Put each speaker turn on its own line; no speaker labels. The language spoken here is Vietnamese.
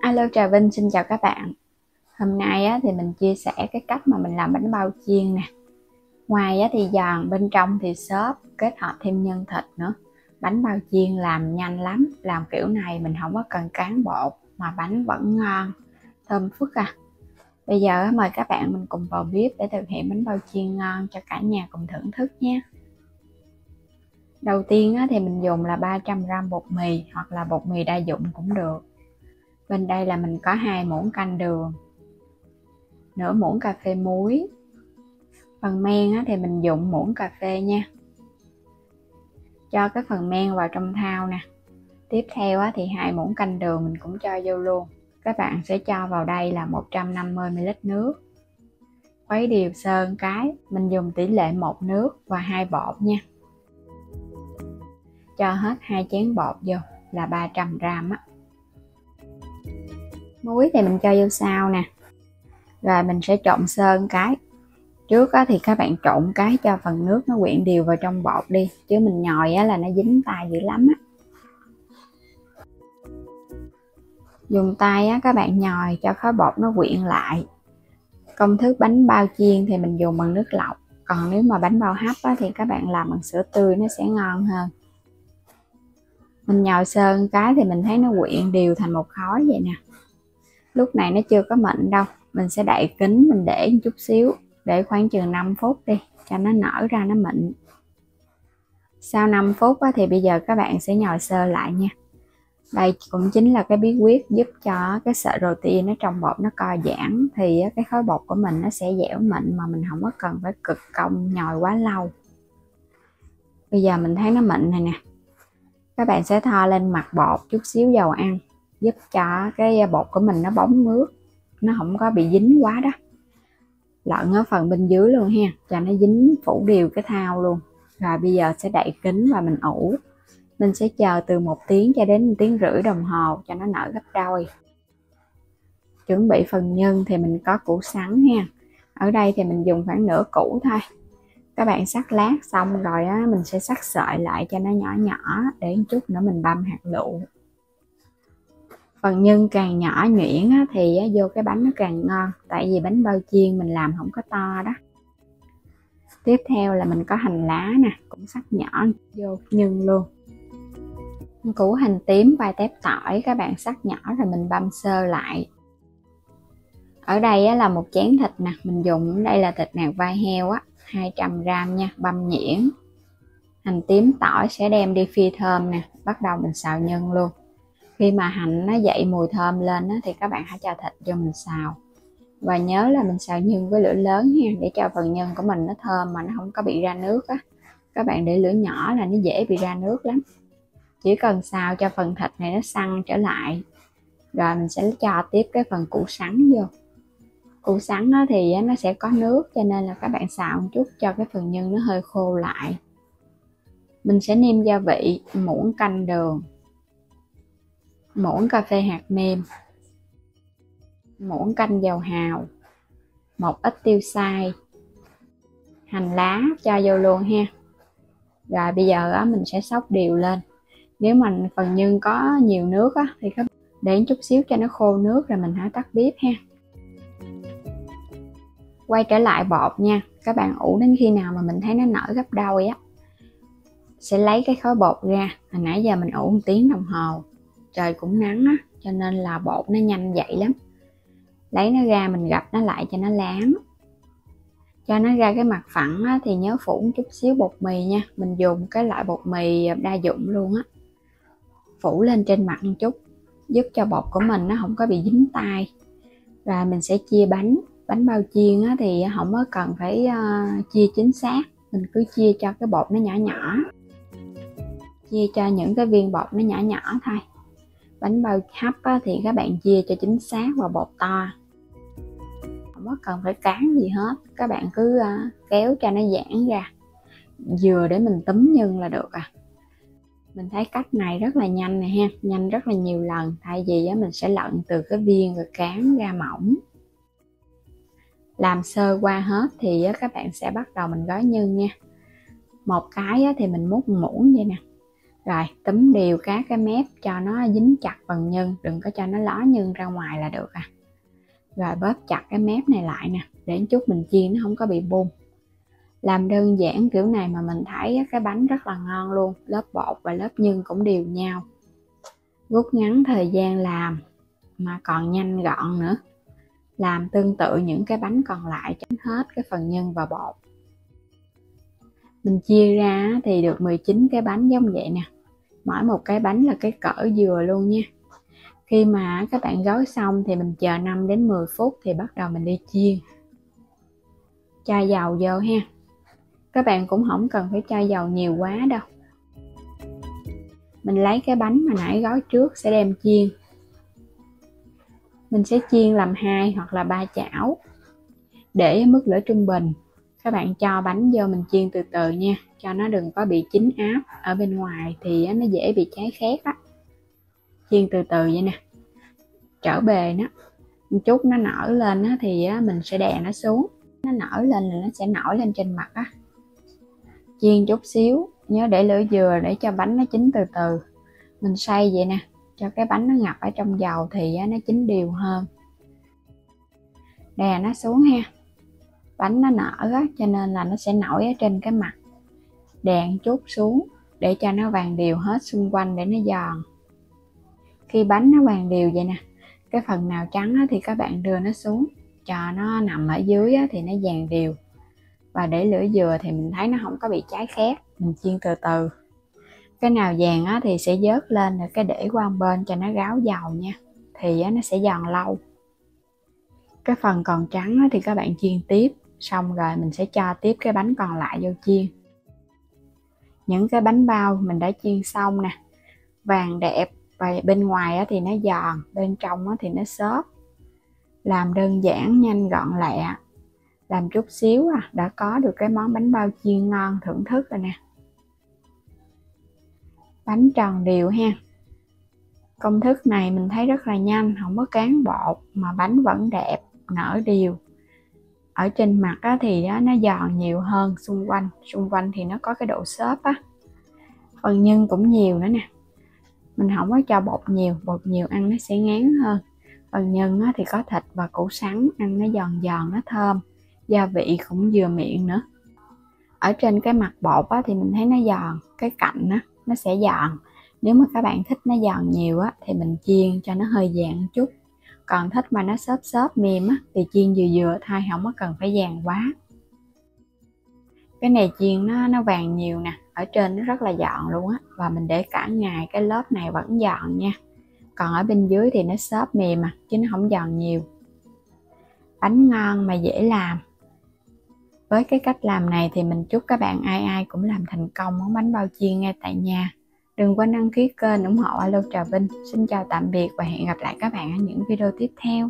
Alo, Trà Vinh xin chào các bạn. Hôm nay thì mình chia sẻ cái cách mà mình làm bánh bao chiên nè. Ngoài thì giòn, bên trong thì xốp, kết hợp thêm nhân thịt nữa. Bánh bao chiên làm nhanh lắm, làm kiểu này mình không có cần cán bột mà bánh vẫn ngon, thơm phức à. Bây giờ mời các bạn mình cùng vào bếp để thực hiện bánh bao chiên ngon cho cả nhà cùng thưởng thức nhé. Đầu tiên thì mình dùng là 300g bột mì hoặc là bột mì đa dụng cũng được. Bên đây là mình có 2 muỗng canh đường, nửa muỗng cà phê muối. Phần men thì mình dùng muỗng cà phê nha. Cho cái phần men vào trong thau nè. Tiếp theo thì 2 muỗng canh đường mình cũng cho vô luôn. Các bạn sẽ cho vào đây là 150ml nước. Khuấy đều sơ cái, mình dùng tỷ lệ 1 nước và 2 bột nha. Cho hết 2 chén bột vô là 300g á. Muối thì mình cho vô sau nè. Rồi mình sẽ trộn sơ cái. Trước thì các bạn trộn cái cho phần nước nó quyện đều vào trong bột đi, chứ mình nhồi là nó dính tay dữ lắm á. Dùng tay các bạn nhồi cho khối bột nó quyện lại. Công thức bánh bao chiên thì mình dùng bằng nước lọc, còn nếu mà bánh bao hấp thì các bạn làm bằng sữa tươi nó sẽ ngon hơn. Mình nhồi sơ cái thì mình thấy nó quyện đều thành một khối vậy nè. Lúc này nó chưa có mịn đâu, mình sẽ đậy kín, mình để một chút xíu, để khoảng chừng 5 phút đi cho nó nở ra nó mịn. Sau 5 phút thì bây giờ các bạn sẽ nhồi sơ lại nha. Đây cũng chính là cái bí quyết giúp cho cái sợi protein nó trong bột nó co giãn, thì cái khối bột của mình nó sẽ dẻo mịn mà mình không có cần phải cực công nhồi quá lâu. Bây giờ mình thấy nó mịn này nè. Các bạn sẽ thoa lên mặt bột chút xíu dầu ăn, giúp cho cái bột của mình nó bóng mướt, nó không có bị dính quá đó. Lợn ở phần bên dưới luôn ha, cho nó dính phủ đều cái thau luôn. Rồi bây giờ sẽ đậy kín và mình ủ. Mình sẽ chờ từ 1 tiếng cho đến 1,5 tiếng đồng hồ cho nó nở gấp đôi. Chuẩn bị phần nhân thì mình có củ sắn ha. Ở đây thì mình dùng khoảng nửa củ thôi. Các bạn sắc lát xong rồi mình sẽ sắc sợi lại cho nó nhỏ nhỏ, để một chút nữa mình băm hạt lựu. Phần nhân càng nhỏ nhuyễn thì vô cái bánh nó càng ngon, tại vì bánh bao chiên mình làm không có to đó. Tiếp theo là mình có hành lá nè, cũng sắc nhỏ vô nhân luôn. Củ hành tím, vài tép tỏi các bạn sắc nhỏ rồi mình băm sơ lại. Ở đây là một chén thịt nè, mình dùng đây là thịt nạc vai heo 200g nha, băm nhuyễn. Hành tím tỏi sẽ đem đi phi thơm nè, bắt đầu mình xào nhân luôn. Khi mà hành nó dậy mùi thơm lên thì các bạn hãy cho thịt vô mình xào. Và nhớ là mình xào nhân với lửa lớn ha, để cho phần nhân của mình nó thơm mà nó không có bị ra nước á. Các bạn để lửa nhỏ là nó dễ bị ra nước lắm. Chỉ cần xào cho phần thịt này nó săn trở lại, rồi mình sẽ cho tiếp cái phần củ sắn vô. Củ sắn thì nó sẽ có nước, cho nên là các bạn xào một chút cho cái phần nhân nó hơi khô lại. Mình sẽ nêm gia vị: muỗng canh đường, muỗng cà phê hạt nêm, muỗng canh dầu hào, một ít tiêu xay, hành lá cho vô luôn ha. Rồi bây giờ mình sẽ xóc đều lên. Nếu mà phần nhân có nhiều nước thì các bạn để chút xíu cho nó khô nước rồi mình hãy tắt bếp ha. Quay trở lại bột nha, các bạn ủ đến khi nào mà mình thấy nó nở gấp đôi sẽ lấy cái khối bột ra. Hồi nãy giờ mình ủ 1 tiếng đồng hồ, trời cũng nắng cho nên là bột nó nhanh dậy lắm. Lấy nó ra mình gập nó lại cho nó láng. Cho nó ra cái mặt phẳng thì nhớ phủ một chút xíu bột mì nha, mình dùng cái loại bột mì đa dụng luôn phủ lên trên mặt một chút, giúp cho bột của mình nó không có bị dính tay. Và mình sẽ chia bánh bao chiên thì không có cần phải chia chính xác, mình cứ chia cho cái bột nó nhỏ nhỏ, chia cho những cái viên bột nó nhỏ nhỏ thôi. Bánh bao hấp thì các bạn chia cho chính xác vào bột to, không có cần phải cán gì hết, các bạn cứ kéo cho nó giãn ra, vừa để mình túm nhân là được Mình thấy cách này rất là nhanh này ha, nhanh rất là nhiều lần, thay vì mình sẽ lận từ cái viên rồi cán ra mỏng. Làm sơ qua hết thì các bạn sẽ bắt đầu mình gói nhân nha. Một cái thì mình múc muỗng vậy nè, Rồi túm đều các cái mép cho nó dính chặt phần nhân, đừng có cho nó ló nhân ra ngoài là được à. Rồi bóp chặt cái mép này lại nè, để chút mình chiên nó không có bị bung. Làm đơn giản kiểu này mà mình thấy cái bánh rất là ngon luôn, lớp bột và lớp nhân cũng đều nhau, rút ngắn thời gian làm mà còn nhanh gọn nữa. Làm tương tự những cái bánh còn lại tránh hết cái phần nhân và bột. Mình chia ra thì được 19 cái bánh giống vậy nè, mỗi một cái bánh là cái cỡ dừa luôn nha. Khi mà các bạn gói xong thì mình chờ 5 đến 10 phút thì bắt đầu mình đi chiên. Cho dầu vô ha. Các bạn cũng không cần phải cho dầu nhiều quá đâu. Mình lấy cái bánh mà nãy gói trước sẽ đem chiên. Mình sẽ chiên làm 2 hoặc là 3 chảo. Để mức lửa trung bình. Các bạn cho bánh vô mình chiên từ từ nha, cho nó đừng có bị chín áp ở bên ngoài thì nó dễ bị cháy khét á. Chiên từ từ vậy nè, trở bề nó một chút nó nở lên á, thì mình sẽ đè nó xuống. Nó nở lên là nó sẽ nổi lên trên mặt á. Chiên chút xíu, nhớ để lửa vừa để cho bánh nó chín từ từ. Mình xay vậy nè, cho cái bánh nó ngập ở trong dầu thì nó chín đều hơn. Đè nó xuống ha. Bánh nó nở á, cho nên là nó sẽ nổi ở trên cái mặt. Đè chút xuống để cho nó vàng đều hết xung quanh để nó giòn. Khi bánh nó vàng đều vậy nè, cái phần nào trắng á, thì các bạn đưa nó xuống, cho nó nằm ở dưới á, thì nó vàng đều. Và để lửa vừa thì mình thấy nó không có bị cháy khét. Mình chiên từ từ. Cái nào vàng á, thì sẽ vớt lên rồi cái để qua một bên cho nó ráo dầu nha. Thì nó sẽ giòn lâu. Cái phần còn trắng á, thì các bạn chiên tiếp. Xong rồi mình sẽ cho tiếp cái bánh còn lại vô chiên. Những cái bánh bao mình đã chiên xong nè, vàng đẹp và bên ngoài á, thì nó giòn, bên trong á, thì nó xốp. Làm đơn giản, nhanh gọn lẹ. Làm chút xíu đã có được cái món bánh bao chiên ngon thưởng thức rồi nè. Bánh tròn đều ha. Công thức này mình thấy rất là nhanh, không có cán bột mà bánh vẫn đẹp, nở đều. Ở trên mặt thì nó giòn nhiều hơn xung quanh thì nó có cái độ xốp á. Phần nhân cũng nhiều nữa nè. Mình không có cho bột nhiều ăn nó sẽ ngán hơn. Phần nhân thì có thịt và củ sắn, ăn nó giòn giòn, nó thơm. Gia vị cũng vừa miệng nữa. Ở trên cái mặt bột thì mình thấy nó giòn, cái cạnh nó sẽ giòn. Nếu mà các bạn thích nó giòn nhiều thì mình chiên cho nó hơi vàng chút. Còn thích mà nó xốp mềm thì chiên vừa thôi, không có cần phải vàng quá. Cái này chiên nó vàng nhiều nè, ở trên nó rất là giòn luôn á. Và mình để cả ngày cái lớp này vẫn giòn nha. Còn ở bên dưới thì nó xốp mềm chứ nó không giòn nhiều. Bánh ngon mà dễ làm. Với cái cách làm này thì mình chúc các bạn ai cũng làm thành công món bánh bao chiên ngay tại nhà. Đừng quên đăng ký kênh ủng hộ Alo Trà Vinh. Xin chào tạm biệt và hẹn gặp lại các bạn ở những video tiếp theo.